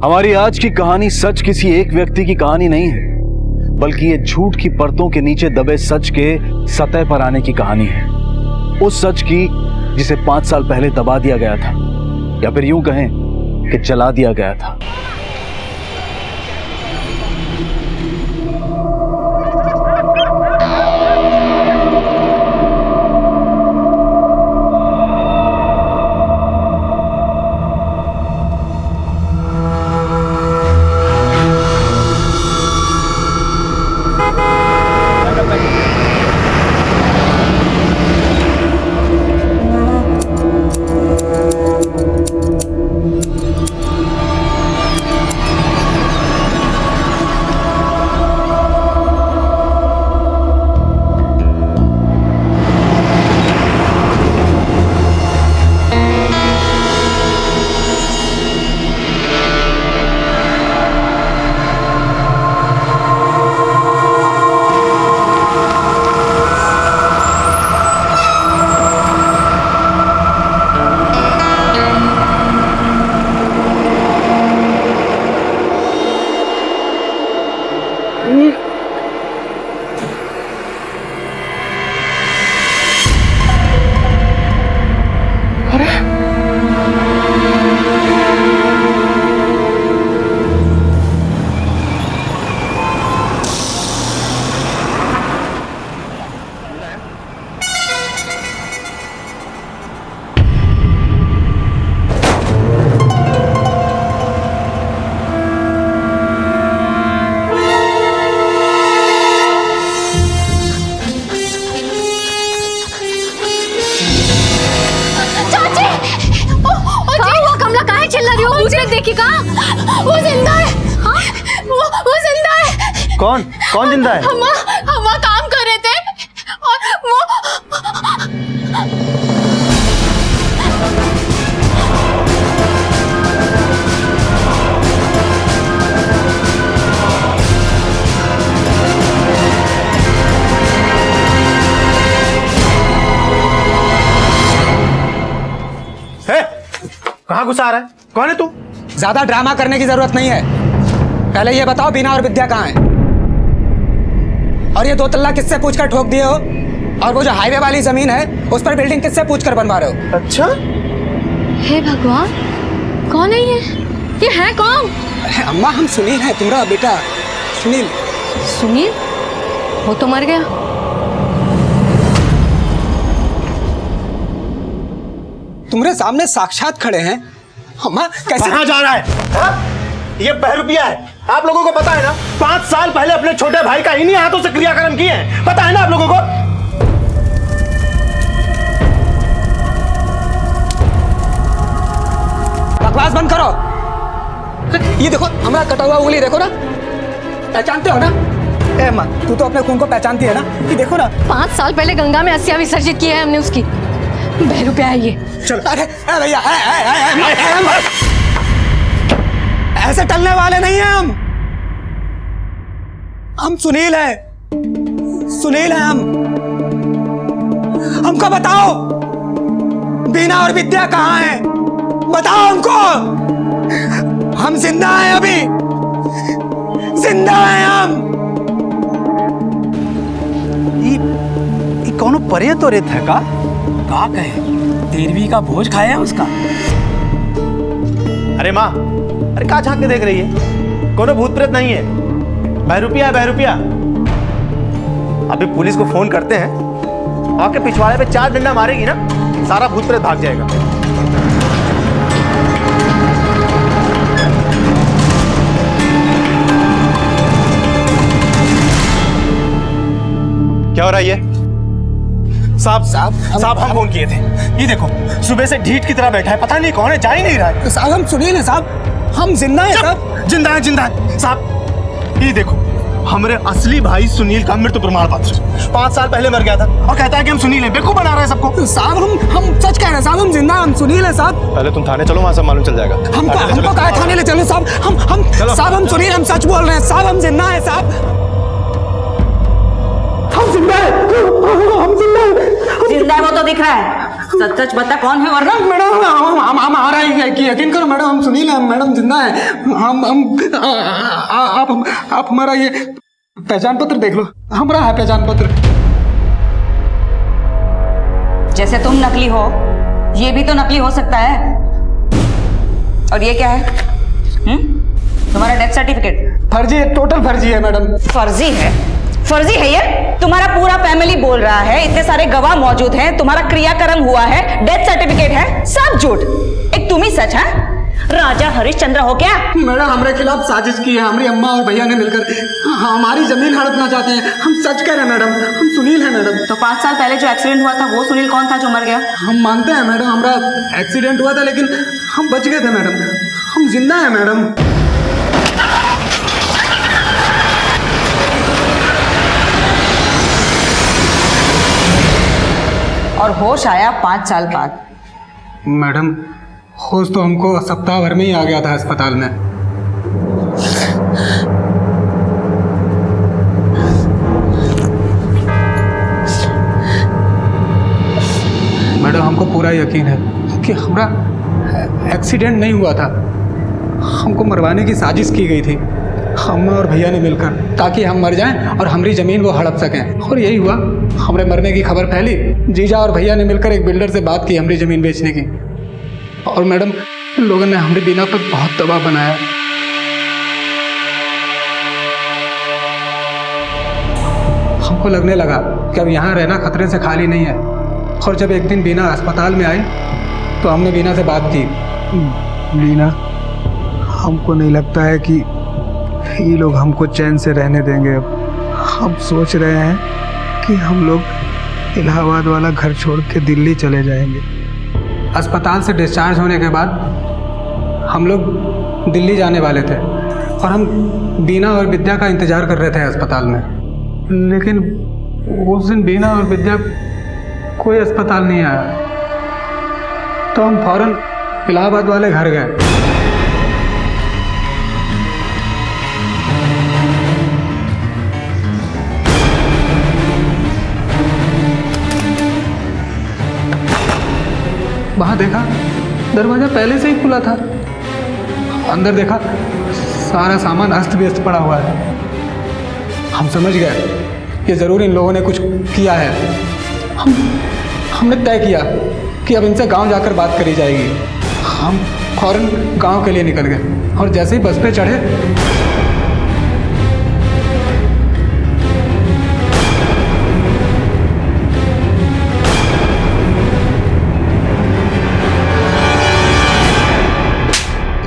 हमारी आज की कहानी सच किसी एक व्यक्ति की कहानी नहीं है, बल्कि ये झूठ की परतों के नीचे दबे सच के सतह पर आने की कहानी है। उस सच की जिसे 5 साल पहले दबा दिया गया था, या फिर यूं कहें कि जला दिया गया था। वो जिंदा है। हाँ? वो जिंदा है। कौन जिंदा है? हम काम कर रहे थे और वो कहाँ घुसा रहा है? कौन है तू? ज्यादा ड्रामा करने की जरूरत नहीं है। पहले ये बताओ बीना और विद्या कहाँ हैं? और ये 2 तल्ला किससे पूछकर ठोक दिए हो? और वो जो हाईवे वाली जमीन है उस पर बिल्डिंग किससे पूछकर बनवा रहे हो? अच्छा, हे भगवान, कौन है ये है कौन? अम्मा हम सुनील हैं, तुम्हारा बेटा सुनील। सुनील? वो तो मर गया। तुम्हारे सामने साक्षात खड़े हैं। अम्मा कैसे? कहाँ जा रहा है? ये बहरूपिया है, आप लोगों को पता है ना? 5 साल पहले अपने छोटे भाई का इन्हीं हाथों से क्रियाक्रम किए हैं, पता है ना आप लोगों को? बकवास बंद करो। ये देखो हमारा कटा हुआ उंगली देखो ना, पहचानते हो ना? ए अम्मा तू तो अपने खून को पहचानती है ना? ये देखो ना, 5 साल पहले गंगा में अस्थियां विसर्जित की है हमने उसकी। बहरूपिया है ये। चलो। अरे भैया ऐसे टलने वाले नहीं हैं हम सुनील हैं, सुनील हैं हम। हमको बताओ बीना और विद्या कहाँ हैं? बताओ हमको। हम जिंदा हैं, अभी जिंदा हैं हम। ये कौनो परे तो रेत है का कहे 13वीं का भोज खाया है उसका। अरे माँ, अरे कहाँ झांक के देख रही है? कोनो भूत प्रेत नहीं है, बहरूपिया है, बहरूपिया। अभी पुलिस को फोन करते हैं, आपके पिछवाड़े पे 4 डंडा मारेगी ना, सारा भूत प्रेत भाग जाएगा। क्या हो रहा है ये? साहब हम फोन किए थे। ये देखो सुबह से ढीठ की तरह बैठा है, पता नहीं कौन है, जा ही नहीं रहा है। साहब हम सुनील हैं साहब, हम जिंदा हैं साहब। जिंदा है साहब। ये देखो हमारे असली भाई सुनील का मृत्यु प्रमाण पत्र 5 साल पहले मर गया था और कहता है कि हम सुनील हैं। बेवकूफ बना रहा है सबको। साहब हम सच कह रहे हैं साहब, हम जिंदा, हम सुनील हैं साहब। पहले तुम थाने चलो, वहां सब मालूम चल जाएगा। हमको कहा थाने ले चलो साहब। हम साहब हम सुनील, हम सच बोल रहे हैं साहब, हम जिंदा हैं साहब। हम जिंदा हैं, हम जिंदा हैं। जिंदा है वो तो दिख रहा है, सच सच बता कौन है वरना। मैडम हमारा यकीन करो मैडम, हम सुनील हैं मैडम, जिंदा है। आप हमारा ये पहचान पत्र देख लो, हमारा है पहचान पत्र। जैसे तुम नकली हो, ये भी तो नकली हो सकता है। और ये क्या है? तुम्हारा डेथ सर्टिफिकेट फर्जी है, टोटल फर्जी है मैडम। फर्जी है? फर्जी है ये? तुम्हारा पूरा फैमिली बोल रहा है, इतने सारे गवाह मौजूद हैं, तुम्हारा क्रियाक्रम हुआ है, डेथ सर्टिफिकेट है, सब झूठ, एक तुम ही सच है। राजा हरिश्चंद्र हो क्या? मैडम हमारे खिलाफ साजिश की है, हमारी अम्मा और भैया ने मिलकर हमारी जमीन हड़पना चाहते हैं। हम सच कह रहे हैं मैडम, हम सुनील हैं मैडम। तो 5 साल पहले जो एक्सीडेंट हुआ था वो सुनील कौन था जो मर गया? हम मानते हैं मैडम, हमारा एक्सीडेंट हुआ था, लेकिन हम बच गए थे मैडम, हम जिंदा हैं मैडम। और होश आया 5 साल बाद। मैडम होश तो हमको सप्ताह भर में ही आ गया था अस्पताल में। मैडम हमको पूरा यकीन है कि हमारा एक्सीडेंट नहीं हुआ था, हमको मरवाने की साजिश की गई थी, हम और भैया ने मिलकर, ताकि हम मर जाएं और हमारी ज़मीन वो हड़प सकें। और यही हुआ, हमारे मरने की खबर फैली, जीजा और भैया ने मिलकर एक बिल्डर से बात की हमारी ज़मीन बेचने की। और मैडम इन लोगों ने हमारी बीना पर बहुत दबाव बनाया। हमको लगने लगा कि अब यहाँ रहना खतरे से खाली नहीं है। और जब एक दिन बीना अस्पताल में आई तो हमने बीना से बात की। बीना, हमको नहीं लगता है कि ये लोग हमको चैन से रहने देंगे। अब हम सोच रहे हैं कि हम लोग इलाहाबाद वाला घर छोड़ के दिल्ली चले जाएंगे। अस्पताल से डिस्चार्ज होने के बाद हम लोग दिल्ली जाने वाले थे और हम बीना और विद्या का इंतज़ार कर रहे थे अस्पताल में। लेकिन उस दिन बीना और विद्या कोई अस्पताल नहीं आया, तो हम फौरन इलाहाबाद वाले घर गए। वहाँ देखा दरवाज़ा पहले से ही खुला था। अंदर देखा सारा सामान अस्त व्यस्त पड़ा हुआ है। हम समझ गए कि ज़रूर इन लोगों ने कुछ किया है। हमने तय किया कि अब इनसे गांव जाकर बात करी जाएगी। हम फौरन गांव के लिए निकल गए और जैसे ही बस पे चढ़े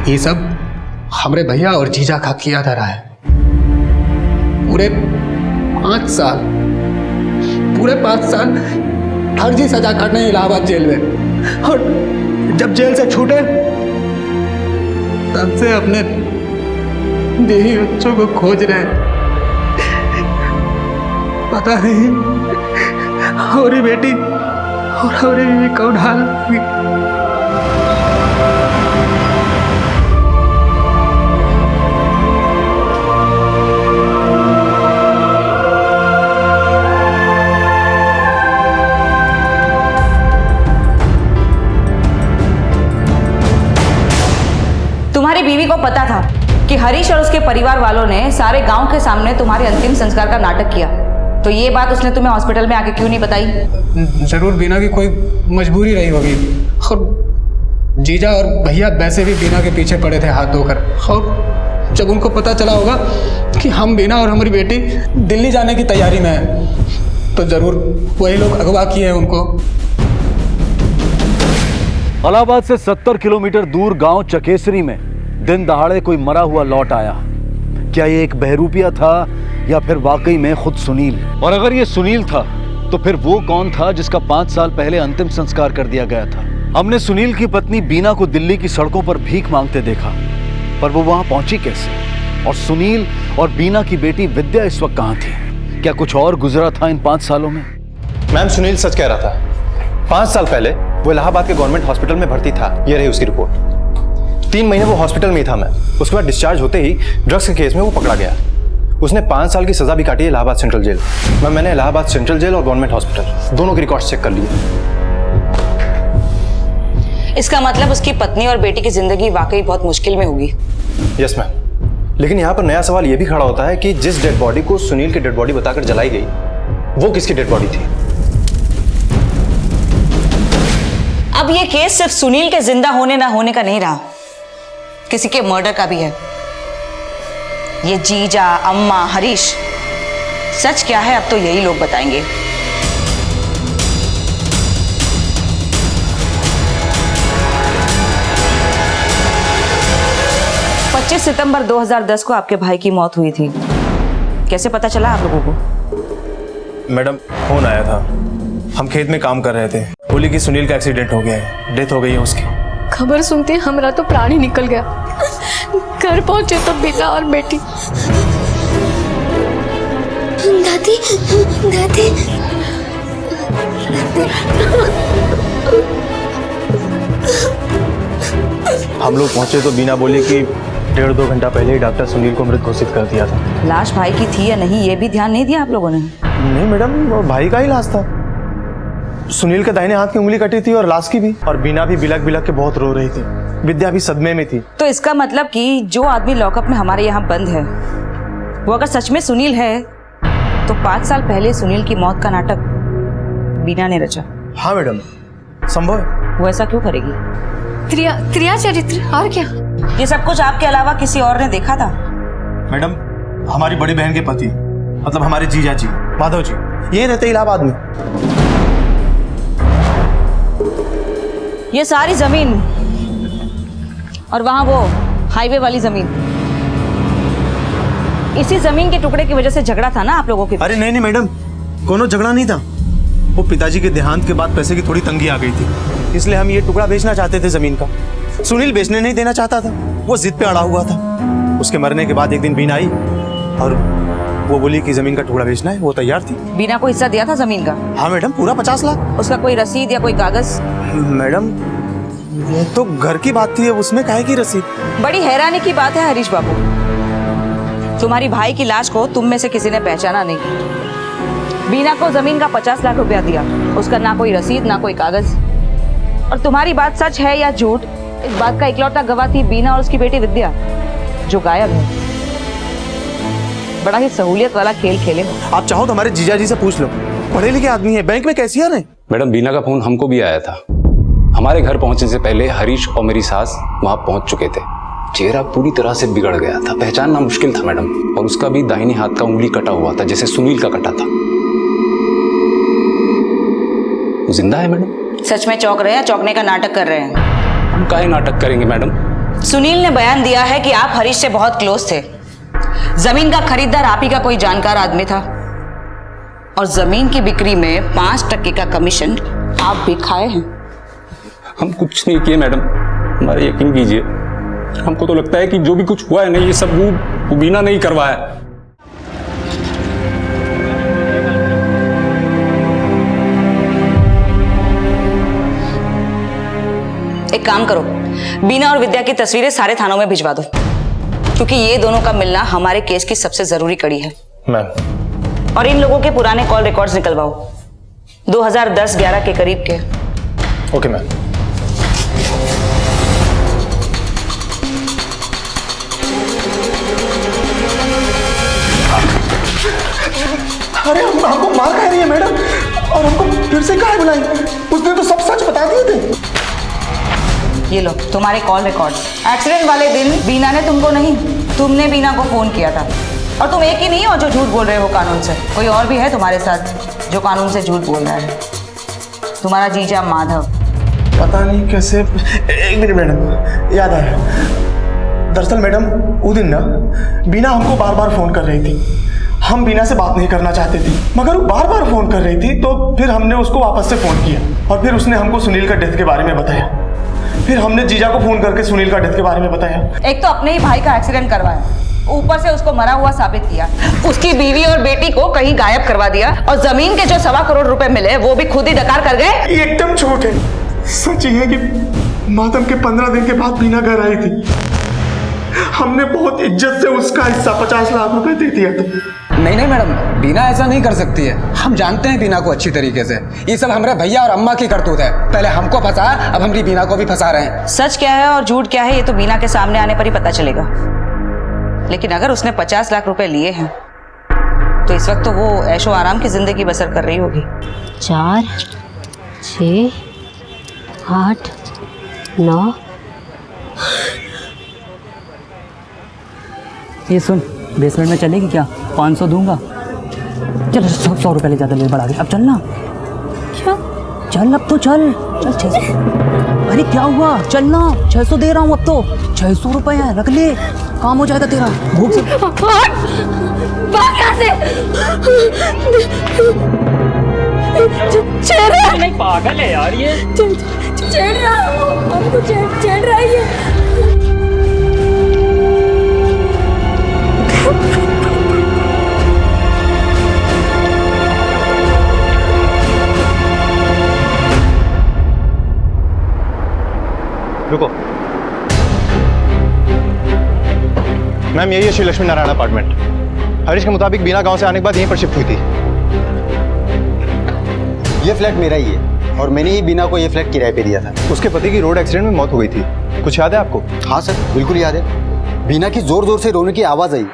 ये सब हमारे भैया और जीजा का किया धरा है। पूरे 5 साल फर्जी सजा काटने इलाहाबाद जेल में, और जब जेल से छूटे तब से अपने बीवी बच्चों को खोज रहे। पता नहीं हमारी बेटी और हमारी बीवी कौन हाल। तुम्हारी बीवी को पता था कि हरीश और उसके परिवार वालों ने सारे गांव के सामने तुम्हारे अंतिम संस्कार का नाटक किया, तो ये बात उसने तुम्हें हॉस्पिटल में आके क्यों नहीं बताई? जरूर बीना की कोई मजबूरी रही होगी, और जीजा और भैया वैसे भी बीना के पीछे पड़े थे हाथ धोकर। और जब उनको पता चला होगा कि हम बीना और हमारी बेटी दिल्ली जाने की तैयारी में है, तो जरूर वही लोग अगवा किए हैं उनको। इलाहाबाद से 70 किलोमीटर दूर गांव चकेसरी में दिन दहाड़े कोई मरा हुआ लौट आया। क्या ये एक बहरूपिया था या फिर वाकई में खुद सुनील? और अगर ये सुनील था तो फिर वो कौन था जिसका 5 साल पहले अंतिम संस्कार कर दिया गया था? हमने सुनील की पत्नी बीना को दिल्ली की सड़कों पर भीख मांगते देखा, पर वो वहां पहुंची कैसे? और सुनील और बीना की बेटी विद्या इस वक्त कहां थी? क्या कुछ और गुजरा था इन 5 सालों में? मैम, सुनील सच कह रहा था। 5 साल पहले वो इलाहाबाद के गवर्नमेंट हॉस्पिटल में भर्ती था। ये रही उसकी रिपोर्ट। 3 महीने वो हॉस्पिटल में ही था। मैं उसके बाद डिस्चार्ज होते ही ड्रग्स के केस में वो पकड़ा गया। उसने 5 साल की सजा भी काटी है इलाहाबाद सेंट्रल जेल। मैंने इलाहाबाद सेंट्रल जेल और गवर्नमेंट हॉस्पिटल दोनों के रिकॉर्ड्स चेक कर लिए। इसका मतलब उसकी पत्नी और बेटी की जिंदगी वाकई बहुत मुश्किल में होगी। यस मैम, लेकिन यहाँ पर नया सवाल ये भी खड़ा होता है कि जिस डेड बॉडी को सुनील की डेड बॉडी बताकर जलाई गई, वो किसकी डेड बॉडी थी? अब ये केस सिर्फ सुनील के जिंदा होने ना होने का नहीं रहा, किसी के मर्डर का भी है। ये जीजा, अम्मा, हरीश, सच क्या है अब तो यही लोग बताएंगे। सितंबर 2010 को आपके भाई की मौत हुई थी, कैसे पता चला आप लोगों को? मैडम फोन आया था, हम खेत में काम कर रहे थे, बोली कि सुनील का एक्सीडेंट हो गया है, डेथ हो गई है उसकी। खबर सुनते हमारा तो प्राण ही निकल गया। घर पहुंचे तो बेटा और बेटी। दादी, दादी। हम लोग पहुंचे तो बीना बोली कि 1.5-2 घंटा पहले ही डॉक्टर सुनील को मृत घोषित कर दिया था। लाश भाई की थी या नहीं ये भी ध्यान नहीं दिया आप लोगों ने? नहीं मैडम, वो भाई का ही लाश था। सुनील के दाहिने हाथ की उंगली कटी थी और लाश की भी, और बीना भी बिलक बिलक के बहुत रो रही थी। विद्या भी सदमे में थी। तो इसका मतलब कि जो आदमी लॉकअप में हमारे यहाँ बंद है वो अगर सच में सुनील है तो 5 साल पहले सुनील की मौत का नाटक बीना ने रचा। हाँ मैडम, संभव है। वो ऐसा क्यों करेगी? त्रिया चरित्र और क्या? ये सब कुछ आपके अलावा किसी और ने देखा था? मैडम, हमारी बड़ी बहन के पति, मतलब हमारे जीजा जी, माधव जी, ये रहते इलाहाबाद में। ये सारी जमीन और वहां वो हाईवे वाली जमीन, इसी जमीन के टुकड़े की वजह से झगड़ा था ना आप लोगों के? अरे नहीं नहीं मैडम, कोनो झगड़ा नहीं था। वो पिताजी के देहांत के बाद पैसे की थोड़ी तंगी आ गई थी, इसलिए हम ये टुकड़ा बेचना चाहते थे जमीन का। सुनील बेचने नहीं देना चाहता था, वो जिद पे अड़ा हुआ था। उसके मरने के बाद एक दिन बीना आई और वो बोली कि जमीन का टुकड़ा बेचना है, वो तैयार थी। बीना को हिस्सा दिया था जमीन का? हाँ मैडम, पूरा 50 लाख। उसका कोई रसीद या कोई कागज? मैडम ये तो घर की बात थी, उसमें काहे की रसीद? बड़ी हैरानी की बात है हरीश बाबू, तुम्हारी भाई की लाश को तुम में से किसी ने पहचाना नहीं। बीना को जमीन का 50 लाख रुपया दिया, उसका ना कोई रसीद ना कोई कागज। और तुम्हारी बात सच है या झूठ, इस बात का इकलौता गवाह थी बीना और उसकी बेटी विद्या, जो गायब है। बड़ा ही सहूलियत वाला खेल खेले हो। आप चाहो तो हमारे जीजा जी से पूछ लो, पढ़े लिखे आदमी है, बैंक में कैशियर है। मैडम, बीना का फोन हमको भी आया था। हमारे घर पहुंचने से पहले हरीश और मेरी सास वहां पहुंच चुके थे। चेहरा पूरी तरह से बिगड़ गया था, पहचानना मुश्किल था मैडम। और उसका भी दाहिने हाथ का उंगली कटा हुआ था, जैसे सुनील का कटा था। वो जिंदा है मैडम? सच में चौंक रहे हैं, चौंकने का नाटक कर रहे हैं? हम काहे नाटक करेंगे मैडम? सुनील ने बयान दिया है कि आप हरीश से बहुत क्लोज थे। जमीन का खरीदार आप ही का कोई जानकार आदमी था और जमीन की बिक्री में 5% का कमीशन आप भी खाए हैं। हम कुछ नहीं किए मैडम, हमारे यकीन कीजिए। हमको तो लगता है कि जो भी कुछ हुआ है ना, ये सब वो बीना नहीं करवाया। एक काम करो, बीना और विद्या की तस्वीरें सारे थानों में भिजवा दो, क्योंकि ये दोनों का मिलना हमारे केस की सबसे जरूरी कड़ी है। मैम, और इन लोगों के पुराने कॉल रिकॉर्ड्स निकलवाओ, 2010-11 के करीब के। Okay ma'am. अरे हमको मार खा रही है मैडम, और हमको फिर से काहे बुलाई? उसने तो सब सच बता दिए थे। ये लो तुम्हारे कॉल रिकॉर्ड। एक्सीडेंट वाले दिन बीना ने तुमको नहीं, तुमने बीना को फोन किया था। और तुम एक ही नहीं हो जो झूठ बोल रहे हो कानून से, कोई और भी है तुम्हारे साथ जो कानून से झूठ बोल रहा है। तुम्हारा जीजा माधव। पता नहीं कैसे। एक मिनट मैडम, याद आया। दरअसल मैडम वो दिन ना बीना हमको बार बार फोन कर रही थी। हम बीना से बात नहीं करना चाहते थे, मगर वो बार बार फोन कर रही थी, तो फिर हमने उसको वापस से फोन किया और फिर उसने हमको सुनील का डेथ के बारे में बताया। फिर हमने जीजा को फोन करके सुनील का डेथ के बारे में बताया। एक तो अपने ही भाई का एक्सीडेंट करवाया, ऊपर से उसको मरा हुआ साबित किया, उसकी बीवी और बेटी को कहीं गायब करवा दिया, और जमीन के जो 1.25 करोड़ रुपए मिले वो भी खुद ही डकार कर गए। ये एकदम झूठ है। सच ये है कि मातम के 15 दिन के बाद बीना घर आई थी। हमने बहुत इज्जत से उसका हिस्सा 50 लाख रुपए दे दिया था। नहीं नहीं मैडम, बीना ऐसा नहीं कर सकती है। हम जानते हैं बीना को अच्छी तरीके से। ये सब हमारे भैया और अम्मा की करतूत है। पहले हमको फंसा, अब हमारी बीना को भी फंसा रहे हैं। सच क्या है और झूठ क्या है ये तो बीना के सामने आने पर ही पता चलेगा। लेकिन अगर उसने 50 लाख रुपए लिए हैं तो इस वक्त तो वो ऐशो आराम की जिंदगी बसर कर रही होगी। 4, 6, 8, 9। ये सुन, बेसमेंट में चलेगी क्या? 500 दूंगा। चल 100 रुपये ले ज़्यादा ले बढ़ा के। अब चल ना। क्या? चल अब तो चल। चल 600। अरे क्या हुआ? चल ना, 600 दे रहा हूँ अब तो। 600 रुपये है, रख ले, काम हो जाएगा तेरा। भूख से नहीं पागल है यार ये। छेड़ रहा है हमको, छेड़ रहा है ये। रुको मैम, यही है श्री लक्ष्मी नारायण अपार्टमेंट। हरीश के मुताबिक बीना गांव से आने के बाद यहीं पर शिफ्ट हुई थी। ये फ्लैट मेरा ही है और मैंने ही बीना को ये फ्लैट किराए पे दिया था। उसके पति की रोड एक्सीडेंट में मौत हो गई थी, कुछ याद है आपको? हाँ सर, बिल्कुल याद है। बीना की जोर जोर से रोने की आवाज आई।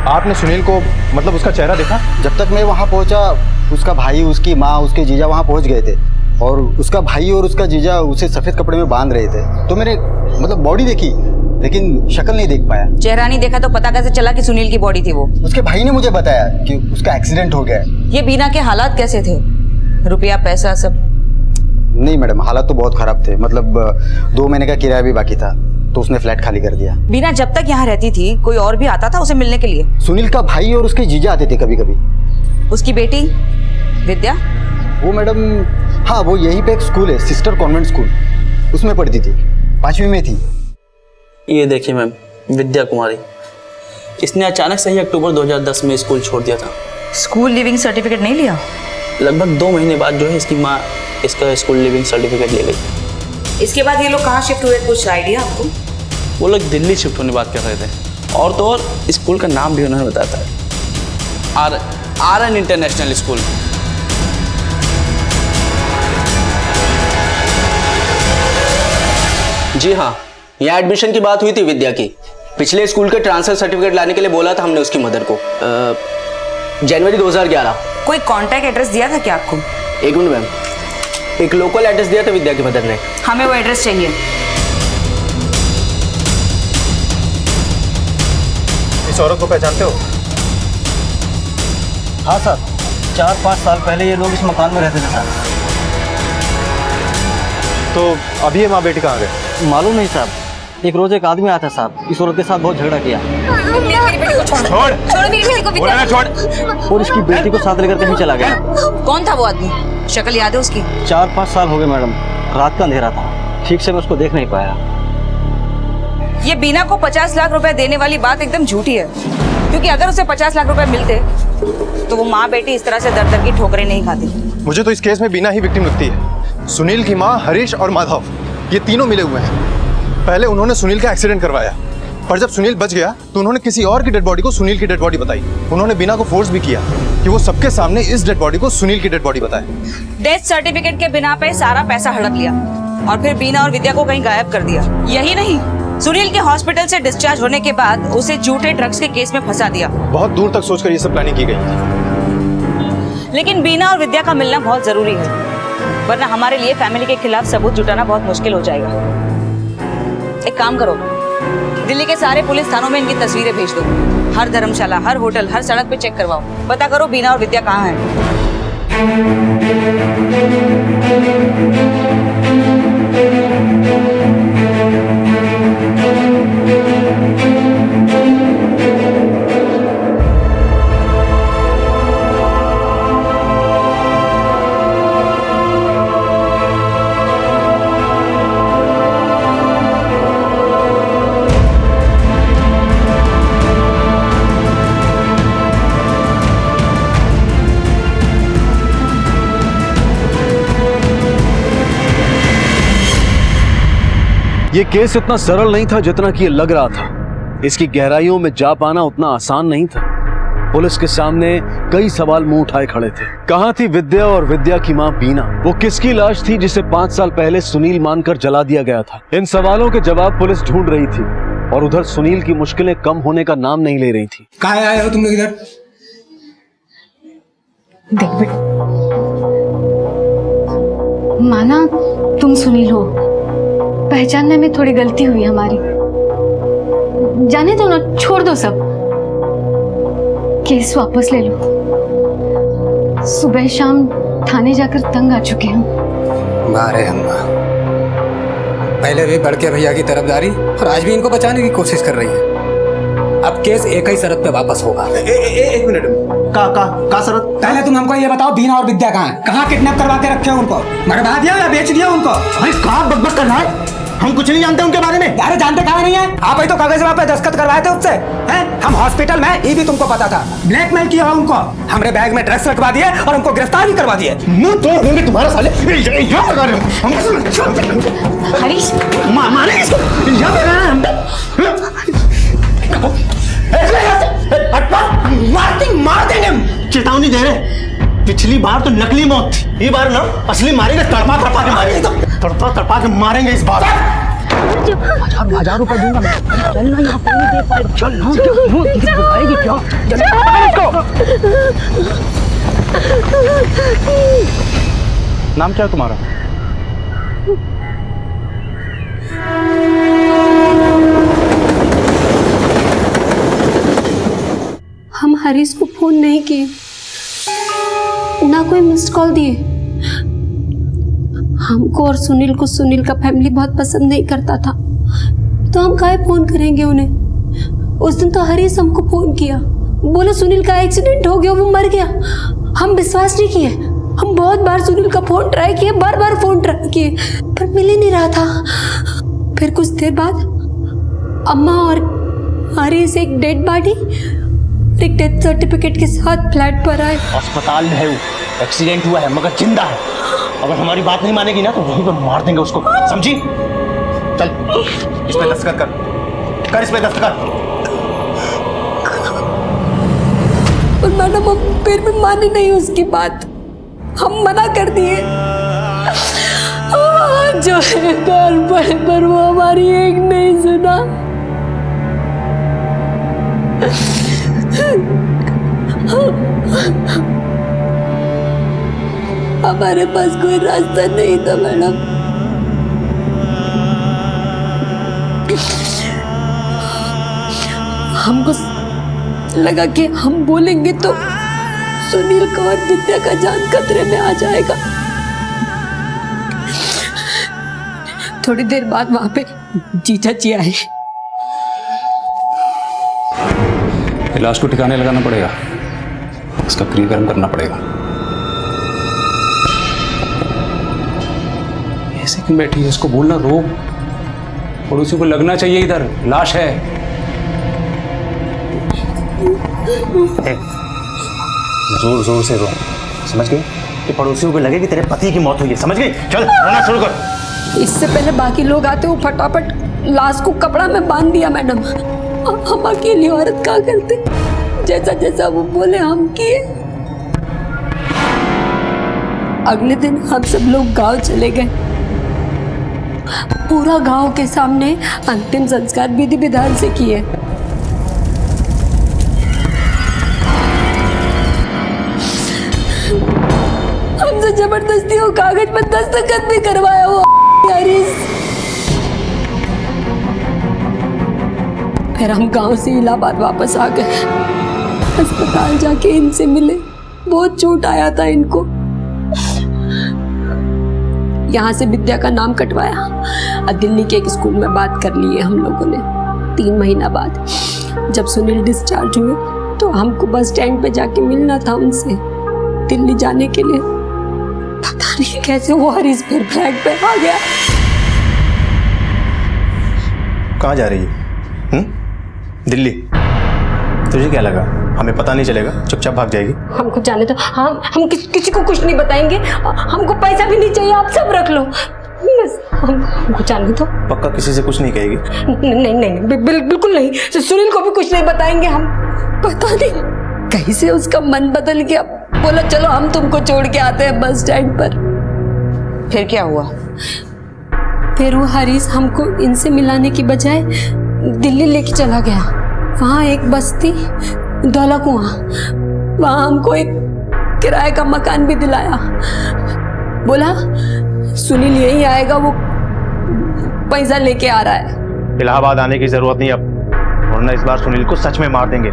आपने सुनील को, मतलब उसका चेहरा देखा? जब तक मैं वहाँ पहुँचा, उसका भाई, उसकी माँ, उसके जीजा वहाँ पहुँच गए थे और उसका भाई और उसका जीजा उसे सफेद कपड़े में बांध रहे थे। तो मैंने मतलब बॉडी देखी लेकिन शक्ल नहीं देख पाया। चेहरा नहीं देखा तो पता कैसे चला कि सुनील की बॉडी थी वो? उसके भाई ने मुझे बताया कि उसका एक्सीडेंट हो गया है। ये बीना के हालात कैसे थे? रुपया पैसा सब? नहीं मैडम, हालात तो बहुत खराब थे। मतलब 2 महीने का किराया भी बाकी था तो उसने फ्लैट खाली कर दिया। बीना जब तक यहाँ रहती थी कोई और भी आता था उसे मिलने के लिए? सुनील का भाई और उसके जीजा आते थे कभी कभी। उसकी बेटी विद्या? वो मैडम, हाँ वो यहीं पे एक स्कूल है, सिस्टर कॉन्वेंट स्कूल, उसमें पढ़ती थी, 5वीं में थी। ये देखिए मैम, विद्या कुमारी। इसने अचानक से ही अक्टूबर 2010 में स्कूल छोड़ दिया था। स्कूल लिविंग सर्टिफिकेट नहीं लिया? लगभग 2 महीने बाद जो है इसकी माँ इसका स्कूल लिविंग सर्टिफिकेट ले गई। इसके बाद ये लोग कहाँ शिफ्ट हुए, कुछ आइडिया आपको? वो लोग दिल्ली शिफ्ट होने की बात कर रहे थे और तो और स्कूल का नाम भी उन्होंने बताया था, आरएन इंटरनेशनल स्कूल। जी हाँ, यहाँ एडमिशन की बात हुई थी विद्या की। पिछले स्कूल के ट्रांसफर सर्टिफिकेट लाने के लिए बोला था हमने उसकी मदर को। जनवरी 2011। कोई कॉन्टैक्ट एड्रेस दिया था क्या आपको? एक मिनट मैम, एक लोकल एड्रेस दिया था विद्या की मदर ने। हमें वो एड्रेस चाहिए। इस औरत को पहचानते हो? हाँ सर, 4-5 साल पहले ये लोग इस मकान में रहते थे सर। तो अभी ये माँ बेटी कहाँ गए? मालूम नहीं साहब, एक रोज एक आदमी आता साहब, इस औरत के साथ बहुत झगड़ा किया। मेरी बेटी को छोड़ मेरी बेटी को विद्या छोड़। और इसकी बेटी को साथ लेकर कहीं चला गया। कौन था वो आदमी? शक्ल याद है उसकी? 4-5 साल हो गए मैडम, रात का अंधेरा था, ठीक से मैं उसको देख नहीं पाया। ये बीना को 50 लाख रुपए देने वाली बात एकदम झूठी है, क्योंकि अगर उसे 50 लाख रुपए मिलते तो वो माँ बेटी इस तरह से दर दर की ठोकरें नहीं खाती। मुझे तो इस केस में बीना ही विक्टिम लगती है। सुनील की माँ, हरीश और माधव, ये तीनों मिले हुए हैं। पहले उन्होंने सुनील का एक्सीडेंट करवाया, पर जब सुनील बच गया तो उन्होंने किसी और की डेड बॉडी को सुनील की डेड बॉडी बताई। उन्होंने बीना को फोर्स भी किया कि वो सबके सामने इस डेड बॉडी को सुनील की डेड बॉडी बताए। डेथ सर्टिफिकेट के बिना पे सारा पैसा हड़प लिया और फिर बीना और विद्या को कहीं गायब कर दिया। यही नहीं, सुनील के हॉस्पिटल से डिस्चार्ज होने के बाद उसे झूठे ड्रग्स के केस में फंसा दिया। बहुत दूर तक सोचकर ये सब प्लानिंग की गई थी। लेकिन बीना और विद्या का मिलना बहुत जरूरी है, वरना हमारे लिए फैमिली के खिलाफ सबूत जुटाना बहुत मुश्किल हो जाएगा। एक काम करो, दिल्ली के सारे पुलिस थानों में इनकी तस्वीरें भेज दो। हर धर्मशाला, हर होटल, हर सड़क पे चेक करवाओ, पता करो बीना और विद्या कहाँ हैं। ये केस इतना सरल नहीं था जितना कि ये लग रहा था। इसकी गहराइयों में जा पाना उतना आसान नहीं था। पुलिस के सामने कई सवाल मुंह उठाए खड़े थे। कहां थी विद्या और विद्या की मां बीना? वो किसकी लाश थी जिसे 5 साल पहले सुनील मानकर जला दिया गया था? इन सवालों के जवाब पुलिस ढूंढ रही थी और उधर सुनील की मुश्किलें कम होने का नाम नहीं ले रही थी। कहाँ आए हो तुम लोग इधर? देख बेटा, माना तुम सुनील हो, पहचानने में थोड़ी गलती हुई हमारी। जाने दो ना, छोड़ दो सब, केस वापस ले लो। सुबह शाम थाने जाकर तंग आ चुके हैं। मारे अम्मा, पहले भी बड़के भैया की तरफदारी और आज भी इनको बचाने की कोशिश कर रही है। अब केस एक ही शरत पे वापस होगा। एक मिनट, का शरत? पहले तुम हमको ये बताओ, बीना और विद्या कहाँ है? कहाँ किडनैप करवा के रखे हो उनको? मरवा दिया या बेच दिया उनको? भाई कहाँ बकबक कर रहा है? हम कुछ नहीं जानते उनके बारे में। अरे जानते कहाँ नहीं है? आप ही तो कागज पे दस्तखत करवाए थे उससे, हैं? हम हॉस्पिटल में, ये भी तुमको पता था। ब्लैकमेल किया उनको, हमरे बैग में ड्रग्स रखवा दिए और हमको गिरफ्तार भी करवा दिए। मुंह तोड़ देंगे तुम्हारा साले। यहाँ लगा रहे हो हरीश, मारेंगे इसको। यहाँ लगा रहे हैं हम। मार देंगे हम। चेतावनी दे रहे। पिछली बार तो नकली मौत थी, ये बार ना असली मारेंगे। तड़पा तड़पा के मारेंगे, तड़पा तड़पा के मारेंगे इस बार। 1000 रुपए दूंगा मैं। चल ना, यहाँ कोई नहीं देख पाए। चल ना, वो दिखाएगी क्या? चल इसको। नाम क्या है तुम्हारा? हम हरीश को फोन नहीं किए, ना कोई मिस्ड कॉल दिए। हमको और सुनील को सुनील का फैमिली बहुत पसंद नहीं करता था, तो हम काहे फोन करेंगे उन्हें। उस दिन तो हरीश हमको फोन किया, बोला सुनील का एक्सीडेंट हो गया, वो मर गया। हम विश्वास नहीं किए। हम बहुत बार सुनील का फोन ट्राई किए, बार बार फोन ट्राई किए, पर मिल ही नहीं रहा था। फिर कुछ देर बाद अम्मा और हरीश एक डेड बॉडी, एक डेथ सर्टिफिकेट के साथ फ्लैट पर आए। अस्पताल में है वो, एक्सीडेंट हुआ है मगर जिंदा है। अगर हमारी बात नहीं मानेगी ना तो वहीं पर मार देंगे उसको, समझी? चल इस पे दस्तखत कर इस पे दस्तखत। और मैडम हम फिर भी माने नहीं उसकी बात, हम मना कर दिए। जो है घर पर वो हमारी एक नहीं सुना। हमारे पास कोई रास्ता नहीं था मैडम। हमको लगा कि हम बोलेंगे तो सुनील का और विद्या का जान खतरे में आ जाएगा। थोड़ी देर बाद वहां पे जीजा जी आए। लाश को ठिकाने लगाना पड़ेगा, इसका क्रियाकर्म करना पड़ेगा। ऐसे क्यों बैठी है? इसको बोलना रो, पड़ोसी को लगना चाहिए इधर लाश है। जोर जोर से रो, समझ गई? कि पड़ोसियों को लगे कि तेरे पति की मौत हुई है, समझ गई? चल रोना शुरू कर। इससे पहले बाकी लोग आते वो फटाफट लाश को कपड़ा में बांध दिया मैडम। हम अकेली औरत क्या करते? जैसा जैसा वो बोले हम किए। अगले दिन हम सब लोग गांव चले गए। पूरा गांव के सामने अंतिम संस्कार विधि विधान से किए। हमसे जबरदस्ती वो कागज पर दस्तखत भी करवाया वो हरीश। फिर हम गांव से इलाहाबाद वापस आ गए। अस्पताल जाके इनसे मिले, बहुत चोट आया था इनको। यहाँ से विद्या का नाम कटवाया और दिल्ली के एक स्कूल में बात कर ली है हम लोगों ने। 3 महीना बाद जब सुनील डिस्चार्ज हुए तो हमको बस स्टैंड पे जाके मिलना था उनसे दिल्ली जाने के लिए। पता नहीं कैसे वो हरीश फिर फ्लैट पे आ गया। कहाँ जा रही है? दिल्ली? तुझे क्या लगा हमें पता नहीं चलेगा, चुपचाप भाग जाएगी? हमको जाने दो, हम किसी को कुछ नहीं बताएंगे। हमको पैसा भी नहीं चाहिए, आप सब रख लो बस। हमको जाने दो। पक्का किसी से कुछ नहीं कहेगी? नहीं नहीं बिल्कुल नहीं। सुनील को भी कुछ नहीं बताएंगे हम। पता नहीं कैसे उसका मन बदल गया, बोला चलो हम तुमको छोड़ के आते हैं बस स्टैंड पर। फिर क्या हुआ? फिर वो हरीश हमको इनसे मिलाने की बजाय दिल्ली लेके चला गया। वहाँ एक बस्ती दौला कुआं, वहाँ हमको एक किराए का मकान भी दिलाया। बोला सुनील यही आएगा, वो पैसा लेके आ रहा है। इलाहाबाद आने की जरूरत नहीं अब, वरना इस बार सुनील को सच में मार देंगे।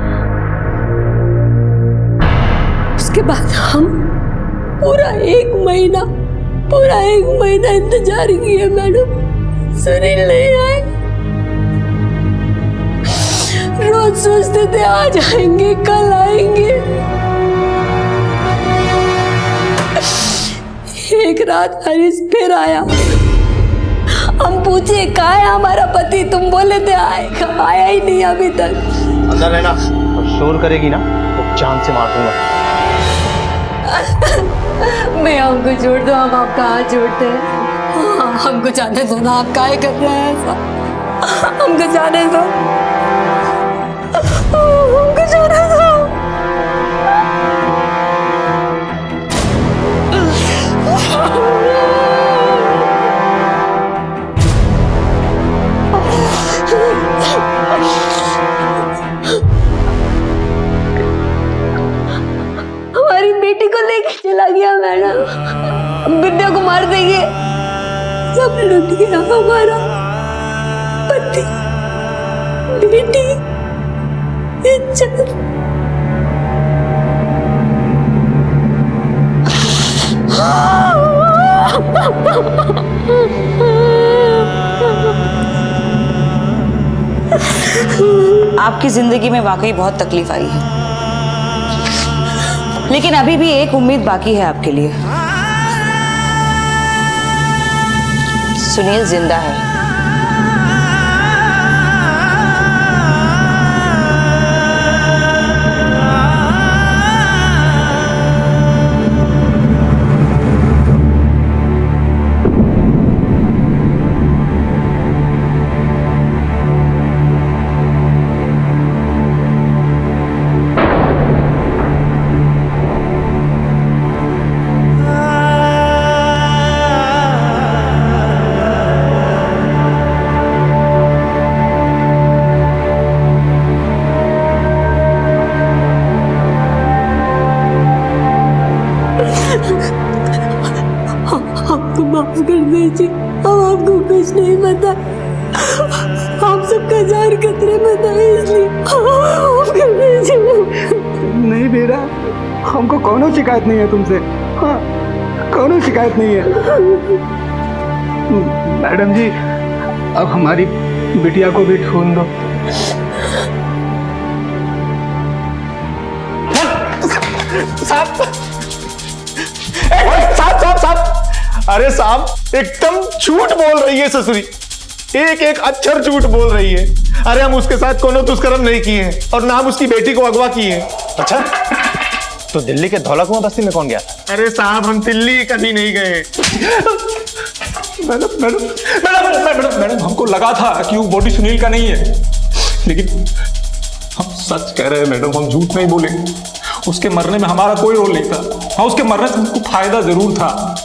उसके बाद हम पूरा एक महीना इंतजार किए मैडम, सुनील नहीं आए। रोज सोचते थे आज आएंगे कल आएंगे। एक रात हरीश फिर आया। हम पूछे कहाँ है हमारा पति, तुम बोले थे आएगा, आया ही नहीं अभी तक। अंदर रहना, और शोर करेगी ना तो जान से मार दूंगा। मैं हमको छोड़ दो, हम आपका हाथ जोड़ते हैं। हमको जाने दो ना, आप काहे कर रहे हैं ऐसा? हमको जाने दो, हमको जाने दो। हमारी बेटी को लेके चला गया मैडम, विद्या को मार देंगे। सब लुट गया हमारा पति, बेटी, इज्जत। आपकी जिंदगी में वाकई बहुत तकलीफ आई है, लेकिन अभी भी एक उम्मीद बाकी है आपके लिए। सुनील जिंदा है। हमको माफ कर दीजिए, हम आपको कुछ नहीं पता, हम सबका जार खतरे में था इसलिए माफ कर दीजिए। नहीं बेरा, हमको कोनो शिकायत नहीं है तुमसे। हाँ, कोनो शिकायत नहीं है। मैडम जी, अब हमारी बिटिया को भी ढूंढ दो। साहब, अरे साहब एकदम झूठ बोल रही है ससुरी, एक एक अक्षर झूठ बोल रही है। अरे हम उसके साथ कोनो दुष्कर्म नहीं किए हैं और ना हम उसकी बेटी को अगवा किए हैं। अच्छा, तो दिल्ली के धौला कुआं बस्ती में कौन गया? अरे साहब हम दिल्ली कभी नहीं गए। Madam madam madam madam madam हमको लगा था कि वो बॉडी सुनील का नहीं है, लेकिन हम सच कह रहे हैं मैडम, हम झूठ नहीं बोले। उसके मरने में हमारा कोई रोल नहीं था। हाँ, उसके मरने से हमको फायदा जरूर था।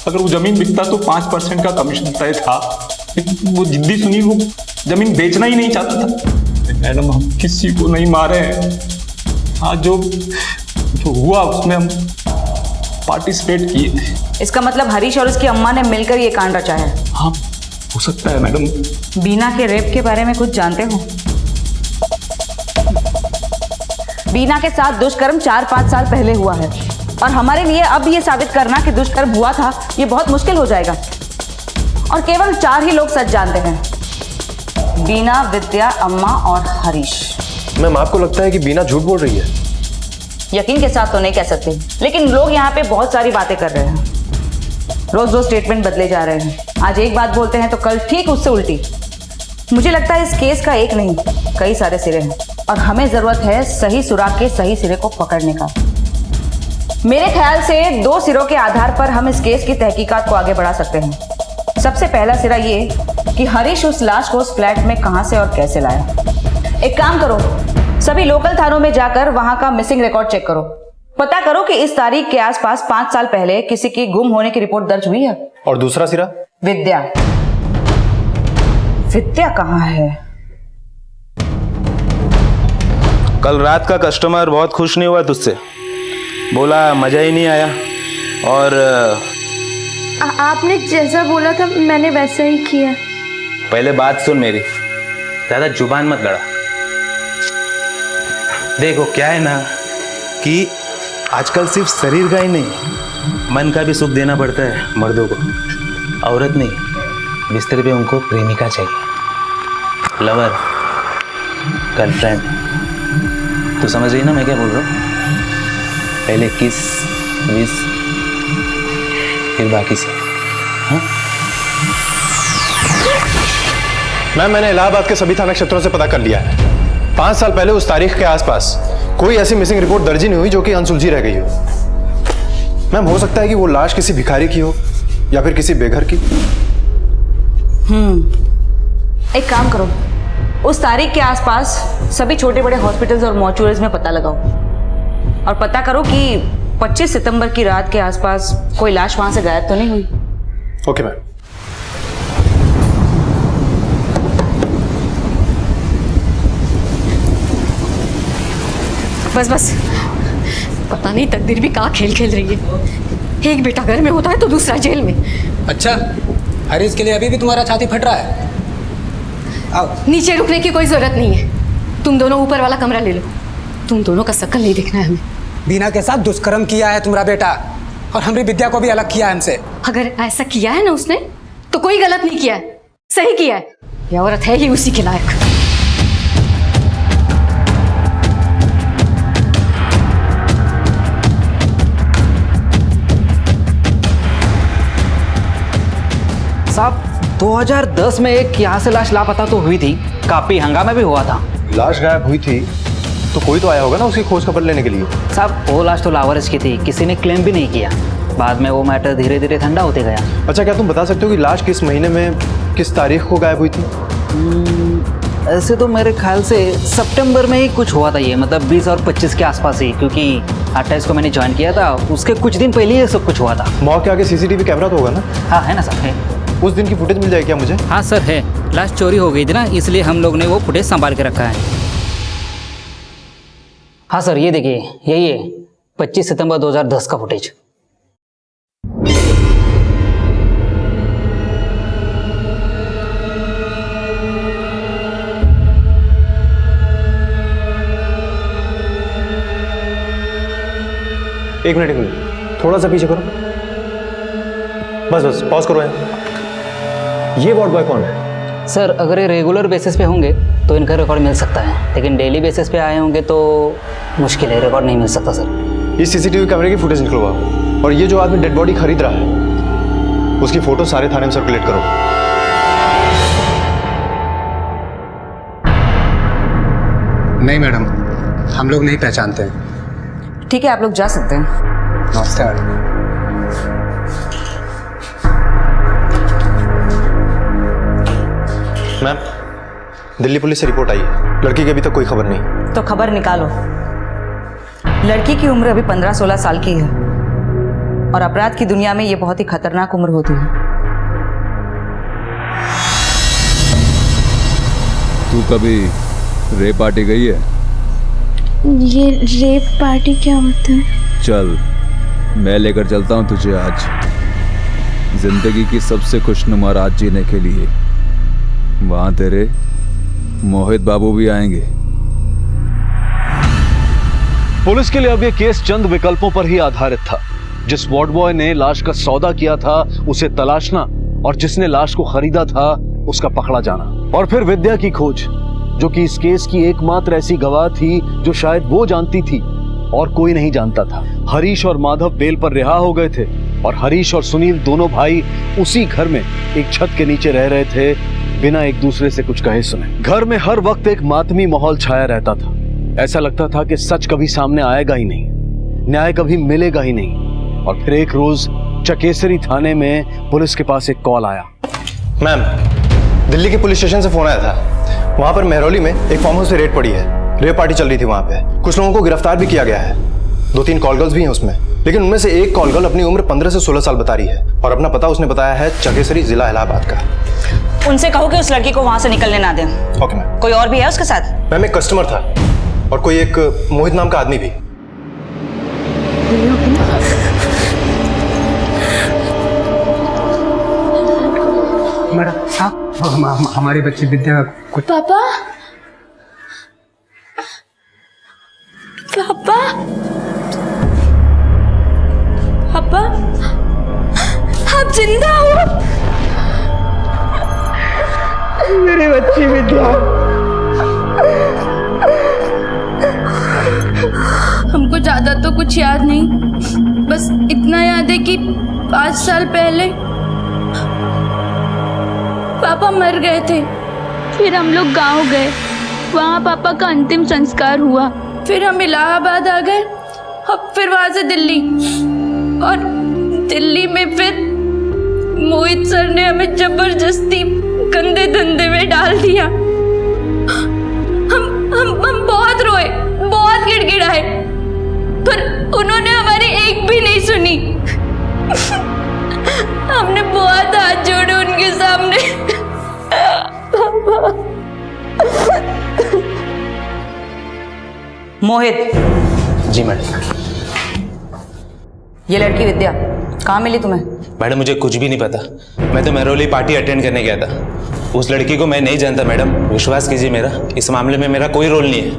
अगर वो जमीन बिकता तो 5% का कमीशन तय था, लेकिन वो जिद्दी सुनील वो जमीन बेचना ही नहीं चाहता था। मैडम हम किसी को नहीं मारे हैं। हाँ, जो हुआ उसमें हम पार्टिसिपेट किए थे। इसका मतलब हरीश और उसकी अम्मा ने मिलकर ये कांड रचा है। हाँ, हो सकता है मैडम। बीना के रेप के बारे में कुछ जानते हो? बीना के साथ दुष्कर्म 4-5 साल पहले हुआ है और हमारे लिए अब ये साबित करना कि दुष्कर्म हुआ था ये बहुत मुश्किल हो जाएगा। और केवल 4 ही लोग सच जानते हैं, बीना, विद्या, अम्मा और हरीश। मैम आपको लगता है कि बीना झूठ बोल रही है? यकीन के साथ तो नहीं कह सकते, लेकिन लोग यहाँ पे बहुत सारी बातें कर रहे हैं। रोज रोज स्टेटमेंट बदले जा रहे हैं। आज एक बात बोलते हैं तो कल ठीक उससे उल्टी। मुझे लगता है इस केस का एक नहीं कई सारे सिरे हैं और हमें जरूरत है सही सुराग के सही सिरे को पकड़ने का। मेरे ख्याल से 2 सिरों के आधार पर हम इस केस की तहकीकात को आगे बढ़ा सकते हैं। सबसे पहला सिरा ये कि हरीश उस लाश को उस फ्लैट में कहां से और कैसे लाया। एक काम करो, सभी लोकल थानों में जाकर वहां का मिसिंग रिकॉर्ड चेक करो, पता करो कि इस तारीख के आसपास 5 साल पहले किसी की गुम होने की रिपोर्ट दर्ज हुई है। और दूसरा सिरा? विद्या। विद्या कहाँ है? कल रात का कस्टमर बहुत खुश नहीं हुआ तुझसे, बोला मजा ही नहीं आया। और आपने जैसा बोला था मैंने वैसा ही किया। पहले बात सुन मेरी, ज्यादा जुबान मत लड़ा। देखो क्या है ना कि आजकल सिर्फ शरीर का ही नहीं, मन का भी सुख देना पड़ता है मर्दों को। औरत नहीं, बिस्तर पे उनको प्रेमिका चाहिए, लवर, गर्लफ्रेंड। तू समझ रही ना मैं क्या बोल रहा हूँ? पहले किस विस, फिर बाकी से। हाँ? मैंने इलाहाबाद के सभी थाना क्षेत्रों से पता कर लिया है। 5 साल पहले उस तारीख के आसपास कोई ऐसी मिसिंग रिपोर्ट दर्ज ही नहीं हुई जो कि अनसुलझी रह गई हो। मैम, हो सकता है कि वो लाश किसी भिखारी की हो या फिर किसी बेघर की। एक काम करो, उस तारीख के आसपास सभी छोटे बड़े हॉस्पिटल्स और मॉर्चुरीज में पता लगाओ और पता करो कि 25 सितंबर की रात के आसपास कोई लाश वहां से गायब तो नहीं हुई। Okay ma'am. बस बस, पता नहीं तकदीर भी कहाँ खेल खेल रही है। एक बेटा घर में होता है तो दूसरा जेल में। अच्छा, हरीश के लिए अभी भी तुम्हारा छाती फट रहा है? आओ। नीचे रुकने की कोई जरूरत नहीं है, तुम दोनों ऊपर वाला कमरा ले लो। तुम दोनों का शक्ल नहीं देखना है हमें। बीना के साथ दुष्कर्म किया है तुम्हारा बेटा, और हमारी विद्या को भी अलग किया है हमसे। अगर ऐसा किया है ना उसने, तो कोई गलत नहीं किया है, सही किया है। यह औरत है ही उसी के लायक। साहब 2010 में एक यहाँ से लाश लापता तो हुई थी, काफी हंगामा भी हुआ था। लाश गायब हुई थी तो कोई तो आया होगा ना उसकी खोज खबर लेने के लिए। साहब वो लाश तो लावारिस की थी, किसी ने क्लेम भी नहीं किया। बाद में वो मैटर धीरे धीरे ठंडा होते गया। अच्छा, क्या तुम बता सकते हो कि लाश किस महीने में किस तारीख को गायब हुई थी? ऐसे तो मेरे ख्याल से सितंबर में ही कुछ हुआ था ये, मतलब 20 और 25 के आसपास ही, क्योंकि 28 को मैंने ज्वाइन किया था, उसके कुछ दिन पहले ये सब कुछ हुआ था। मौके के आगे सीसीटीवी कैमरा तो होगा ना? हाँ है ना सर, है। उस दिन की फुटेज मिल जाएगी क्या मुझे? हाँ सर है, लाश चोरी हो गई थी ना, इसलिए हम लोग ने वो फुटेज संभाल के रखा है। हाँ सर, ये देखिए, यही है 25 सितंबर 2010 का फुटेज। एक मिनट, थोड़ा सा पीछे करो। बस पॉज करो यहाँ। ये वार्ड बॉय कौन है? सर अगर ये रेगुलर बेसिस पे होंगे तो इनका रिकॉर्ड मिल सकता है, लेकिन डेली बेसिस पे आए होंगे तो मुश्किल है, रिकॉर्ड नहीं मिल सकता सर। इस सीसीटीवी कैमरे की फुटेज निकलवाओ, और ये जो आदमी डेड बॉडी खरीद रहा है उसकी फोटो सारे थाने में सर्कुलेट करो। नहीं मैडम, हम लोग नहीं पहचानते हैं। ठीक है, आप लोग जा सकते हैं। नमस्ते मैडम। मैम, दिल्ली पुलिस से रिपोर्ट आई है, लड़की की अभी तक कोई खबर नहीं। तो खबर निकालो। लड़की की उम्र अभी 15-16 साल की है, और अपराध की दुनिया में ये बहुत ही खतरनाक उम्र होती है। तू कभी रेप पार्टी गई है? ये रेप पार्टी क्या होता है? चल मैं लेकर चलता हूँ तुझे आज जिंदगी की सबसे खुशनुमा रात जीने के लिए। वहां तेरे मोहित बाबू भी आएंगे। पुलिस के लिए अब यह केस चंद विकल्पों पर ही आधारित था। जिस वार्ड बॉय ने लाश का सौदा किया था उसे तलाशना, और जिसने लाश को खरीदा था उसका पकड़ा जाना, और फिर विद्या की खोज, जो कि इस केस की एकमात्र ऐसी गवाह थी जो शायद वो जानती थी और कोई नहीं जानता था। हरीश और माधव बेल पर रिहा हो गए थे, और हरीश और सुनील दोनों भाई उसी घर में एक छत के नीचे रह रहे थे, बिना एक दूसरे से कुछ कहे सुने। घर में हर वक्त एक मातमी माहौल छाया रहता था। ऐसा लगता था कि सच कभी सामने आएगा ही नहीं, न्याय कभी मिलेगा ही नहीं। और फिर एक रोज चकेसरी थाने में पुलिस के पास एक कॉल आया। मैम, दिल्ली के पुलिस स्टेशन से फोन आया था। वहां पर मेहरौली में एक फार्म हाउस से रेड पड़ी है। रेप पार्टी चल रही थी वहां पे। कुछ लोगों को गिरफ्तार भी किया गया है। 2-3 कॉल गर्ल्स भी हैं उसमें, लेकिन उनमें से एक कॉल गर्ल अपनी उम्र 15 से 16 साल बता रही है और अपना पता उसने बताया है चकेसरी, जिला इलाहाबाद का। उनसे कहो कि उस लड़की को वहां से निकलने ना दें। Okay ma'am. कोई और भी है उसके साथ? मैम, एक कस्टमर था और कोई एक मोहित नाम का आदमी भी। मैडम हाँ, हमारी बच्ची विद्या कुछ। पापा पापा पापा, आप जिंदा हो? मेरी बच्ची विद्या। हमको ज्यादा तो कुछ याद नहीं, बस इतना याद है कि 5 साल पहले पापा मर गए थे। फिर हम लोग गांव गए, वहाँ पापा का अंतिम संस्कार हुआ। फिर हम इलाहाबाद आ गए और फिर वहाँ से दिल्ली, और दिल्ली में फिर मोहित सर ने हमें जबरदस्ती गंदे धंधे में डाल दिया। हम बहुत रोए, बहुत गिड़गिड़ाए, पर उन्होंने हमारी एक भी नहीं सुनी। हमने बहुत हाथ जोड़े उनके सामने। मोहित। जी मैडम। ये लड़की विद्या कहाँ मिली तुम्हें? मैडम, मुझे कुछ भी नहीं पता। मैं तो मेहरौली पार्टी अटेंड करने गया था। उस लड़की को मैं नहीं जानता मैडम, विश्वास कीजिए मेरा, इस मामले में मेरा कोई रोल नहीं है।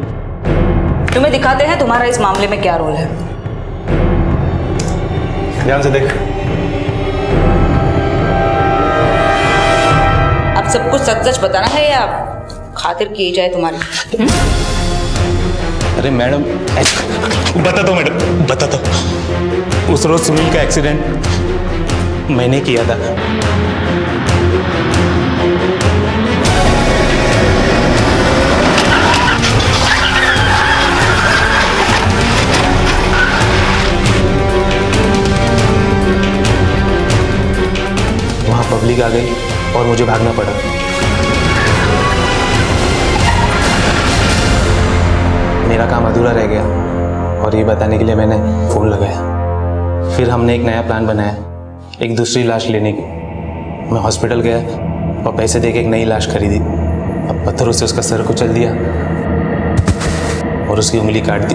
तुम्हें दिखाते हैं तुम्हारा इस मामले में क्या रोल है। ध्यान से देख। अब सब कुछ सच सच बताना है या खातिर की जाए तुम्हारी? अरे मैडम, बता दो मैडम, बता दो। उस रोज सुनील का एक्सीडेंट मैंने किया था। वहां पब्लिक आ गई और मुझे भागना पड़ा। मेरा काम अधूरा रह गया और ये बताने के लिए मैंने फ़ोन लगाया। फिर हमने एक नया प्लान बनाया, एक दूसरी लाश लेने की। मैं हॉस्पिटल गया और पैसे देके एक नई लाश खरीदी। अब पत्थरों से उसका सर कुचल दिया और उसकी उंगली काट दी।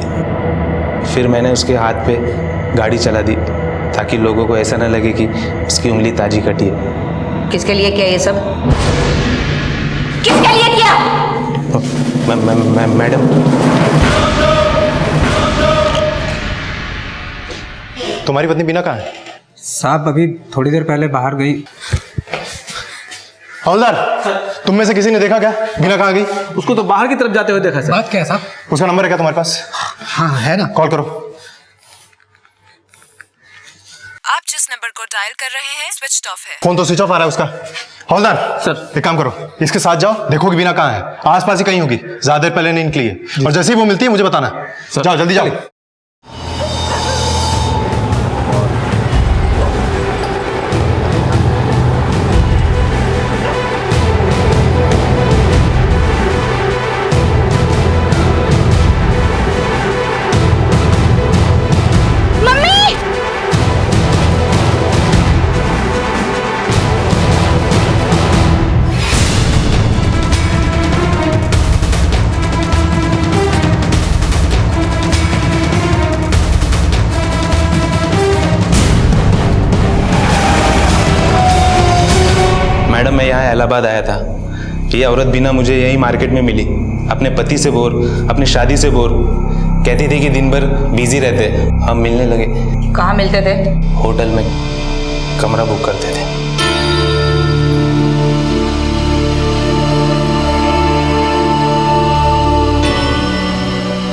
फिर मैंने उसके हाथ पे गाड़ी चला दी ताकि लोगों को ऐसा न लगे कि उसकी उंगली ताजी कटी है। किसके लिए किया ये सब? किसके लिए किया? मैडम, तुम्हारी पत्नी बीना कहाँ है? साहब अभी थोड़ी देर पहले बाहर गई। हवलदार, तुम में से किसी ने देखा क्या बीना कहाँ गई? उसको तो बाहर की तरफ जाते हुए देखा सर। बात क्या है साहब? उसका नंबर है क्या तुम्हारे पास? हाँ है ना। कॉल करो। आप जिस नंबर को डायल कर रहे हैं स्विच ऑफ है। फोन तो स्विच ऑफ आ रहा है उसका। हवलदार सर, एक काम करो, इसके साथ जाओ, देखो कि बीना कहाँ है। आसपास ही कहीं होगी, ज्यादा देर पहले नहीं निकली है। और जैसे ही वो मिलती है मुझे बताना। जाओ जल्दी जाओ। मैडम, मैं यहाँ इलाहाबाद आया था। ये औरत बीना मुझे यही मार्केट में मिली। अपने पति से बोर, अपनी शादी से बोर, कहती थी कि दिन भर बिजी रहते। हम मिलने लगे। कहाँ मिलते थे? होटल में कमरा बुक करते थे।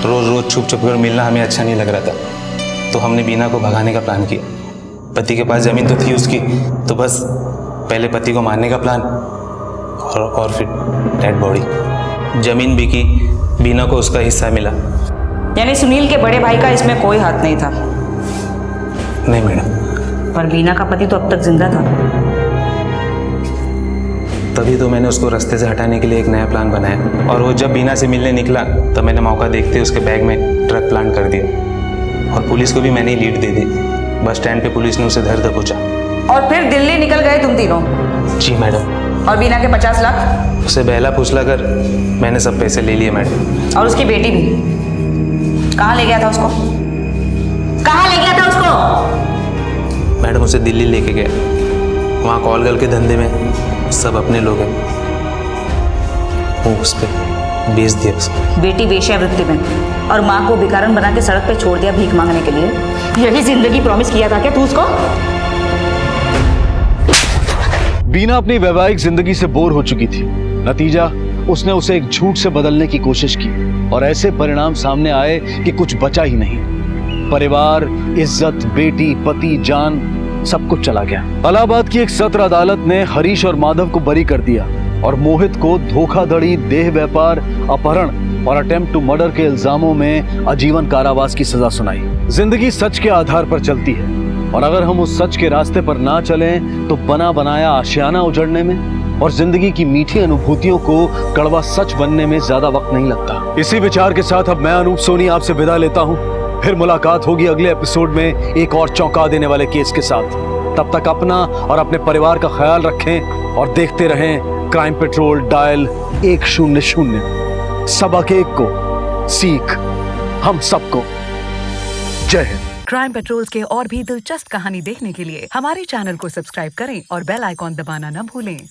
रोज रोज छुप छुप कर मिलना हमें अच्छा नहीं लग रहा था, तो हमने बीना को भगाने का प्लान किया। पति के पास जमीन तो थी उसकी, तो बस पहले पति को मारने का प्लान और फिर डेड बॉडी। जमीन बिकी, बीना को उसका हिस्सा मिला। यानी सुनील के बड़े भाई का इसमें कोई हाथ नहीं था? नहीं मैडम, पर बीना का पति तो अब तक जिंदा था। तभी तो मैंने उसको रास्ते से हटाने के लिए एक नया प्लान बनाया, और वो जब बीना से मिलने निकला तब मैंने मौका देखते उसके बैग में ट्रक प्लांट कर दिया, और पुलिस को भी मैंने ही लीड दे दी। बस स्टैंड पे पुलिस ने उसे धर दबोचा। और फिर दिल्ली निकल गए तुम तीनों? जी मैडम। और बीना के 50 लाख? उसे बहला फुसला कर मैंने सब पैसे ले लिए मैडम। और उसकी बेटी भी? कहाँ ले गया था उसको? कहाँ ले गया था उसको? मैडम उसे दिल्ली लेके गए, वहाँ कॉल गर्ल के धंधे में सब अपने लोग हैं, वो उस पर बेच दिया उसको। बेटी वेश्यावृत्ति में और माँ को भिखारन बना के सड़क पे छोड़ दिया भीख मांगने के लिए। यही जिंदगी प्रॉमिस किया था क्या तू उसको? बीना अपनी वैवाहिक जिंदगी से बोर हो चुकी थी। नतीजा, उसने उसे एक झूठ से बदलने की कोशिश की और ऐसे परिणाम सामने आए कि कुछ बचा ही नहीं। परिवार, इज्जत, बेटी, पति, जान, सब कुछ चला गया। इलाहाबाद की एक सत्र अदालत ने हरीश और माधव को बरी कर दिया और मोहित को धोखाधड़ी, देह व्यापार, अपहरण और अटेम्प्ट टू मर्डर के इल्जामों में आजीवन कारावास की सजा सुनाई। जिंदगी सच के आधार पर चलती है, और अगर हम उस सच के रास्ते पर ना चलें तो बना बनाया आशियाना उजड़ने में और जिंदगी की मीठी अनुभूतियों को कड़वा सच बनने में ज्यादा वक्त नहीं लगता। इसी विचार के साथ अब मैं अनूप सोनी आपसे विदा लेता हूं। फिर मुलाकात होगी अगले एपिसोड में एक और चौंका देने वाले केस के साथ। तब तक अपना और अपने परिवार का ख्याल रखें और देखते रहें क्राइम पेट्रोल डायल 100। सबक एक को, सीख हम सबको। जय हिंद। क्राइम पेट्रोल्स के और भी दिलचस्प कहानी देखने के लिए हमारे चैनल को सब्सक्राइब करें और बेल आइकॉन दबाना न भूलें।